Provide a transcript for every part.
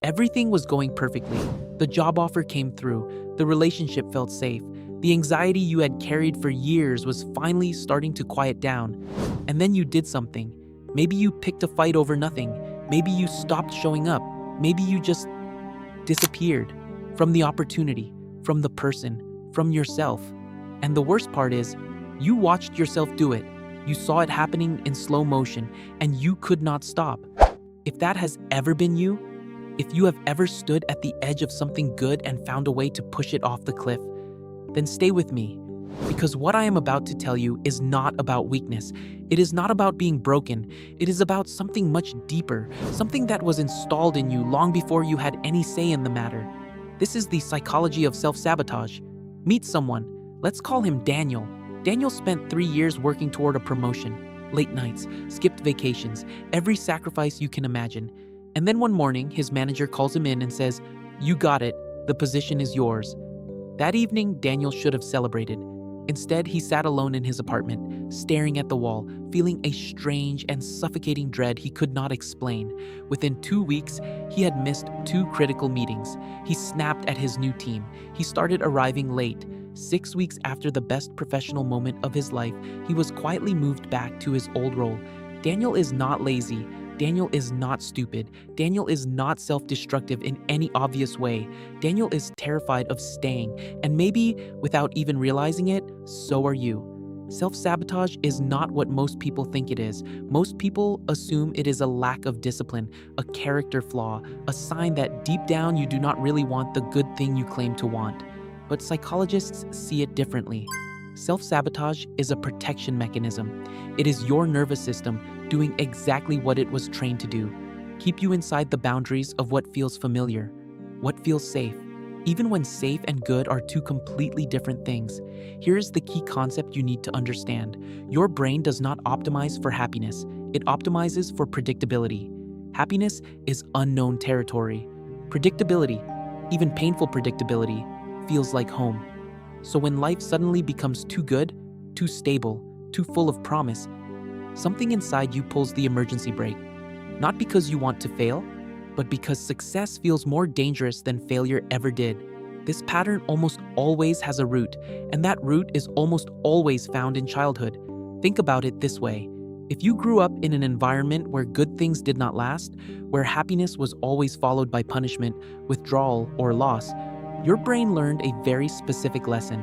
Everything was going perfectly. The job offer came through. The relationship felt safe. The anxiety you had carried for years was finally starting to quiet down. And then you did something. Maybe you picked a fight over nothing. Maybe you stopped showing up. Maybe you just disappeared from the opportunity, from the person, from yourself. And the worst part is, you watched yourself do it. You saw it happening in slow motion, and you could not stop. If that has ever been you, if you have ever stood at the edge of something good and found a way to push it off the cliff, then stay with me. Because what I am about to tell you is not about weakness. It is not about being broken. It is about something much deeper, something that was installed in you long before you had any say in the matter. This is the psychology of self-sabotage. Meet someone. Let's call him Daniel. Daniel spent 3 years working toward a promotion. Late nights, skipped vacations, every sacrifice you can imagine. And then one morning, his manager calls him in and says, "You got it. The position is yours." That evening, Daniel should have celebrated. Instead, he sat alone in his apartment, staring at the wall, feeling a strange and suffocating dread he could not explain. Within 2 weeks, he had missed 2 critical meetings. He snapped at his new team. He started arriving late. 6 weeks after the best professional moment of his life, he was quietly moved back to his old role. Daniel is not lazy. Daniel is not stupid. Daniel is not self-destructive in any obvious way. Daniel is terrified of staying, and maybe, without even realizing it, so are you. Self-sabotage is not what most people think it is. Most people assume it is a lack of discipline, a character flaw, a sign that deep down you do not really want the good thing you claim to want. But psychologists see it differently. Self-sabotage is a protection mechanism. It is your nervous system doing exactly what it was trained to do. Keep you inside the boundaries of what feels familiar, what feels safe, even when safe and good are two completely different things. Here is the key concept you need to understand. Your brain does not optimize for happiness. It optimizes for predictability. Happiness is unknown territory. Predictability, even painful predictability, feels like home. So when life suddenly becomes too good, too stable, too full of promise, something inside you pulls the emergency brake. Not because you want to fail, but because success feels more dangerous than failure ever did. This pattern almost always has a root, and that root is almost always found in childhood. Think about it this way. If you grew up in an environment where good things did not last, where happiness was always followed by punishment, withdrawal, or loss, your brain learned a very specific lesson.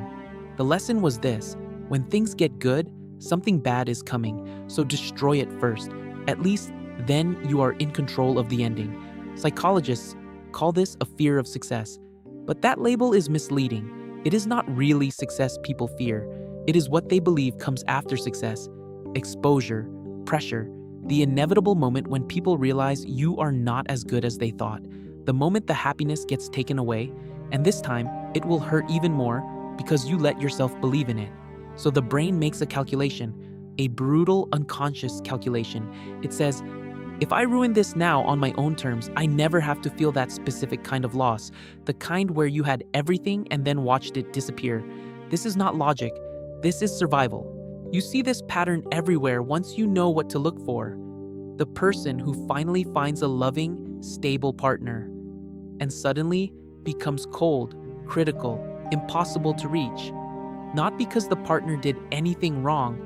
The lesson was this: when things get good, something bad is coming, so destroy it first. At least then you are in control of the ending. Psychologists call this a fear of success. But that label is misleading. It is not really success people fear. It is what they believe comes after success. Exposure, pressure, the inevitable moment when people realize you are not as good as they thought. The moment the happiness gets taken away, and this time it will hurt even more because you let yourself believe in it. So the brain makes a calculation, a brutal, unconscious calculation. It says, if I ruin this now on my own terms, I never have to feel that specific kind of loss, the kind where you had everything and then watched it disappear. This is not logic. This is survival. You see this pattern everywhere once you know what to look for. The person who finally finds a loving, stable partner, and suddenly becomes cold, critical, impossible to reach. Not because the partner did anything wrong,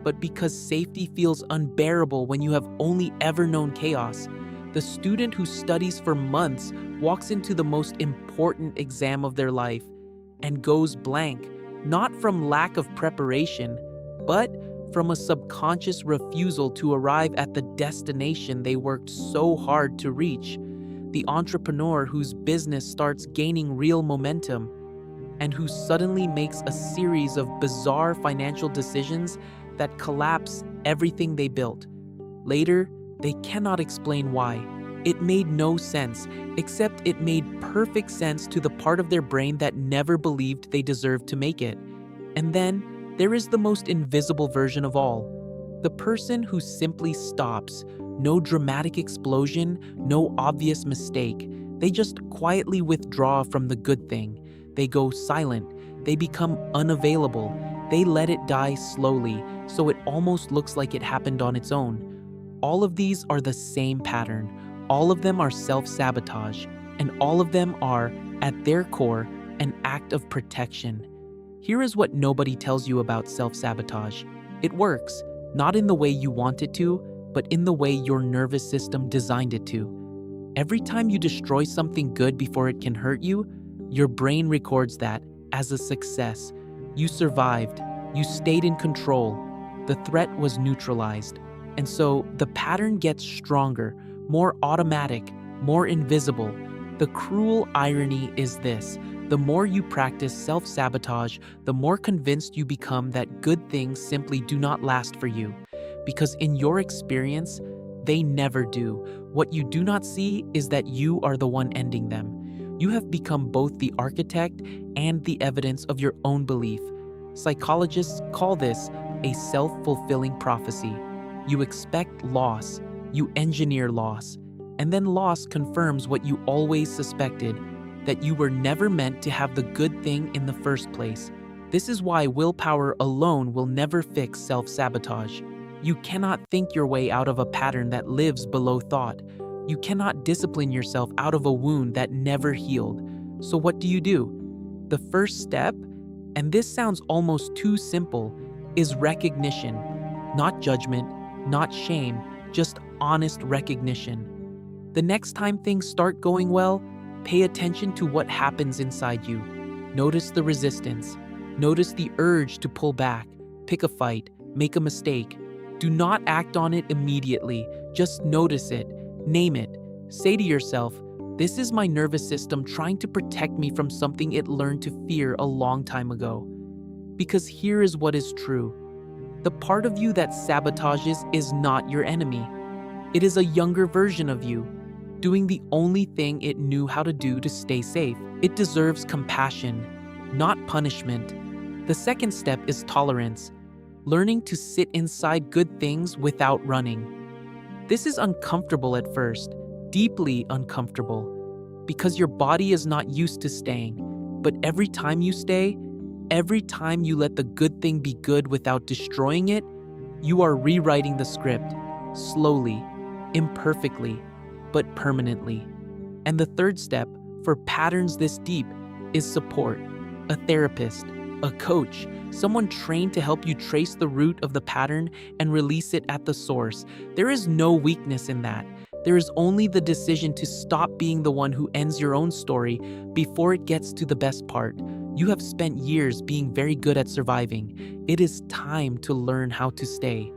but because safety feels unbearable when you have only ever known chaos. The student who studies for months walks into the most important exam of their life and goes blank, not from lack of preparation, but from a subconscious refusal to arrive at the destination they worked so hard to reach. The entrepreneur whose business starts gaining real momentum and who suddenly makes a series of bizarre financial decisions that collapse everything they built. Later, they cannot explain why. It made no sense, except it made perfect sense to the part of their brain that never believed they deserved to make it. And then, there is the most invisible version of all. The person who simply stops. No dramatic explosion, no obvious mistake. They just quietly withdraw from the good thing. They go silent. They become unavailable. They let it die slowly, so it almost looks like it happened on its own. All of these are the same pattern. All of them are self-sabotage. and all of them are, at their core, an act of protection. Here is what nobody tells you about self-sabotage. It works, not in the way you want it to, but in the way your nervous system designed it to. Every time you destroy something good before it can hurt you, your brain records that as a success. You survived, you stayed in control, the threat was neutralized. And so the pattern gets stronger, more automatic, more invisible. The cruel irony is this: the more you practice self-sabotage, the more convinced you become that good things simply do not last for you. Because in your experience, they never do. What you do not see is that you are the one ending them. You have become both the architect and the evidence of your own belief. Psychologists call this a self-fulfilling prophecy. You expect loss, you engineer loss, and then loss confirms what you always suspected, that you were never meant to have the good thing in the first place. This is why willpower alone will never fix self-sabotage. You cannot think your way out of a pattern that lives below thought. You cannot discipline yourself out of a wound that never healed. So what do? The first step, and this sounds almost too simple, is recognition. Not judgment, not shame, just honest recognition. The next time things start going well, pay attention to what happens inside you. Notice the resistance. Notice the urge to pull back, pick a fight, make a mistake. Do not act on it immediately. Just notice it. Name it. Say to yourself, this is my nervous system trying to protect me from something it learned to fear a long time ago. Because here is what is true. The part of you that sabotages is not your enemy. It is a younger version of you, doing the only thing it knew how to do to stay safe. It deserves compassion, not punishment. The second step is tolerance, learning to sit inside good things without running. This is uncomfortable at first, deeply uncomfortable, because your body is not used to staying. But every time you stay, every time you let the good thing be good without destroying it, you are rewriting the script, slowly, imperfectly, but permanently. And the third step, for patterns this deep, is support. A therapist, a coach, someone trained to help you trace the root of the pattern and release it at the source. There is no weakness in that. There is only the decision to stop being the one who ends your own story before it gets to the best part. You have spent years being very good at surviving. It is time to learn how to stay.